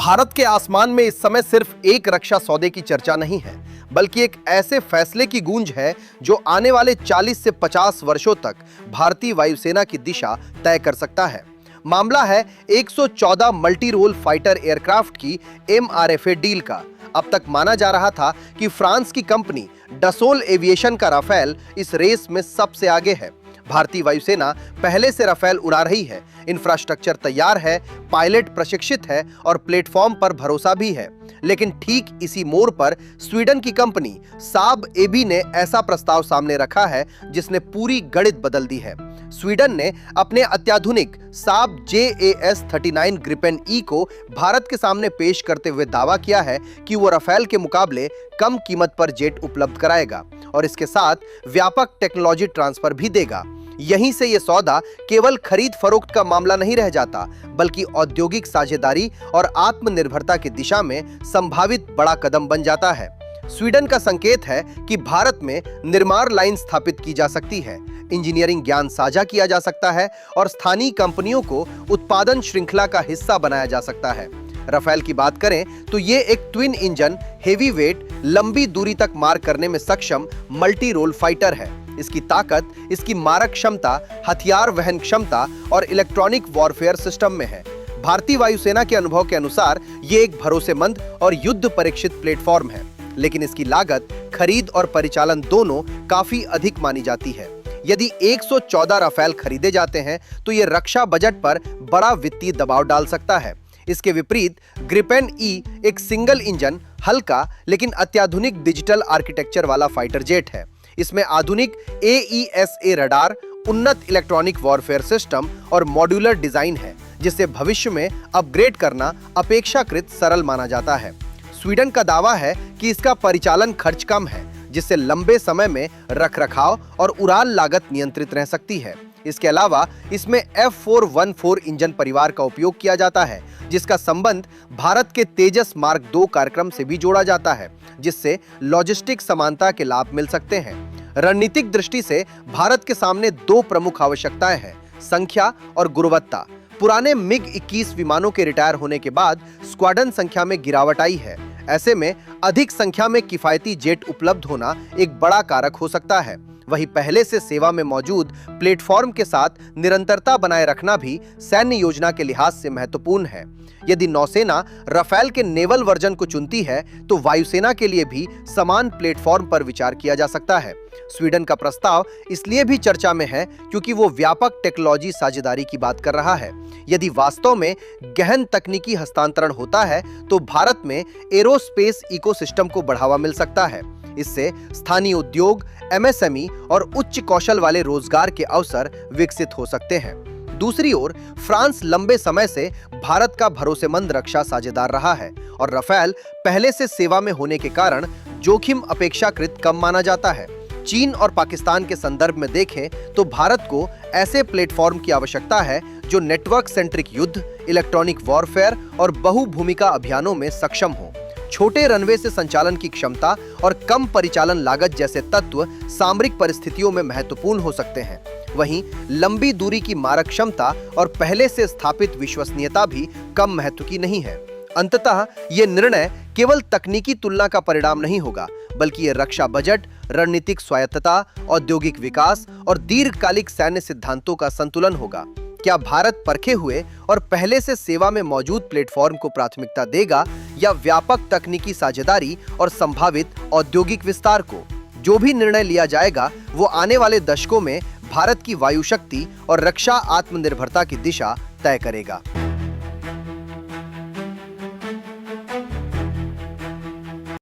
भारत के आसमान में इस समय सिर्फ एक रक्षा सौदे की चर्चा नहीं है, बल्कि एक ऐसे फैसले की गूंज है जो आने वाले 40 से 50 वर्षों तक भारतीय वायुसेना की दिशा तय कर सकता है। मामला है 114 मल्टी रोल फाइटर एयरक्राफ्ट की MRFA डील का। अब तक माना जा रहा था कि फ्रांस की कंपनी डसोल एविएशन का राफेल इस रेस में सबसे आगे है। भारतीय वायुसेना पहले से राफेल उड़ा रही है, इंफ्रास्ट्रक्चर तैयार है, पायलट प्रशिक्षित है और प्लेटफॉर्म पर भरोसा भी है। लेकिन ठीक इसी मोड़ पर स्वीडन की कंपनी साब एबी ने ऐसा प्रस्ताव सामने रखा है जिसने पूरी गणित बदल दी है। स्वीडन ने अपने अत्याधुनिक साब JAS 39 ग्रिपेन E को भारत के सामने पेश करते हुए दावा किया है कि वो राफेल के मुकाबले कम कीमत पर जेट उपलब्ध कराएगा और इसके साथ व्यापक टेक्नोलॉजी ट्रांसफर भी देगा। यहीं से यह सौदा केवल खरीद फरोख्त का मामला नहीं रह जाता, बल्कि औद्योगिक साझेदारी और आत्मनिर्भरता की दिशा में संभावित बड़ा कदम बन जाता है। स्वीडन का संकेत है कि भारत में निर्माण लाइन स्थापित की जा सकती है, इंजीनियरिंग ज्ञान साझा किया जा सकता है और स्थानीय कंपनियों को उत्पादन श्रृंखला का हिस्सा बनाया जा सकता है। राफेल की बात करें तो ये एक ट्विन इंजन हेवी वेट लंबी दूरी तक मार करने में सक्षम मल्टी रोल फाइटर है। इसकी ताकत, इसकी मारक क्षमता, हथियार वहन क्षमता और इलेक्ट्रॉनिक वॉरफेयर सिस्टम में है। भारतीय वायुसेना के अनुभव के अनुसार ये एक भरोसेमंद और युद्ध परीक्षित प्लेटफॉर्म है, लेकिन इसकी लागत, खरीद और परिचालन दोनों काफी अधिक मानी जाती है। यदि 114 राफेल खरीदे जाते हैं तो ये रक्षा बजट पर बड़ा वित्तीय दबाव डाल सकता है। इसके विपरीत ग्रिपेन E एक सिंगल इंजन, हल्का लेकिन अत्याधुनिक डिजिटल आर्किटेक्चर वाला फाइटर जेट है। इसमें आधुनिक AESA रडार, उन्नत इलेक्ट्रॉनिक वॉरफेयर सिस्टम और मॉड्यूलर डिजाइन है, जिसे भविष्य में अपग्रेड करना अपेक्षाकृत सरल माना जाता है। स्वीडन का दावा है कि इसका परिचालन खर्च कम है, जिससे लंबे समय में रखरखाव और उड़ान लागत नियंत्रित रह सकती है। इसके अलावा इसमें F414 इंजन परिवार का उपयोग किया जाता है, जिसका संबंध भारत के तेजस मार्क 2 कार्यक्रम से भी जोड़ा जाता है, जिससे लॉजिस्टिक समानता के लाभ मिल सकते हैं। रणनीतिक दृष्टि से भारत के सामने दो प्रमुख आवश्यकताएं हैं, संख्या और गुणवत्ता। पुराने MiG-21 विमानों के रिटायर होने के बाद स्क्वाड्रन संख्या में गिरावट आई है। ऐसे में अधिक संख्या में किफायती जेट उपलब्ध होना एक बड़ा कारक हो सकता है। वहीं पहले से सेवा में मौजूद प्लेटफॉर्म के साथ निरंतरता बनाए रखना भी सैन्य योजना के लिहाज से महत्वपूर्ण है। यदि नौसेना राफेल के नेवल वर्जन को चुनती है तो वायुसेना के लिए भी समान प्लेटफॉर्म पर विचार किया जा सकता है। स्वीडन का प्रस्ताव इसलिए भी चर्चा में है क्योंकि वो व्यापक टेक्नोलॉजी साझेदारी की बात कर रहा है। यदि वास्तव में गहन तकनीकी हस्तांतरण होता है तो भारत में एरोस्पेस इकोसिस्टम को बढ़ावा मिल सकता है। इससे स्थानीय उद्योग, MSME और उच्च कौशल वाले रोजगार के अवसर विकसित हो सकते हैं। दूसरी ओर फ्रांस लंबे समय से भारत का भरोसेमंद रक्षा साझेदार रहा है और राफेल पहले से सेवा में होने के कारण जोखिम अपेक्षाकृत कम माना जाता है। चीन और पाकिस्तान के संदर्भ में देखें तो भारत को ऐसे प्लेटफॉर्म की आवश्यकता है जो नेटवर्क सेंट्रिक युद्ध, इलेक्ट्रॉनिक वॉरफेयर और बहुभूमिका अभियानों में सक्षम हो। छोटे रनवे से संचालन की क्षमता और कम परिचालन लागत जैसे तत्व सामरिक परिस्थितियों में महत्वपूर्ण हो सकते हैं। वहीं लंबी दूरी की मारक क्षमता और पहले से स्थापित विश्वसनीयता भी कम महत्व की नहीं है। अंततः ये निर्णय केवल तकनीकी तुलना का परिणाम नहीं होगा, बल्कि ये रक्षा बजट, रणनीतिक स्वायत्तता, औद्योगिक विकास और दीर्घकालिक सैन्य सिद्धांतों का संतुलन होगा। क्या भारत परखे हुए और पहले से सेवा में मौजूद प्लेटफॉर्म को प्राथमिकता देगा या व्यापक तकनीकी साझेदारी और संभावित औद्योगिक विस्तार को? जो भी निर्णय लिया जाएगा वो आने वाले दशकों में भारत की वायु शक्ति और रक्षा आत्मनिर्भरता की दिशा तय करेगा।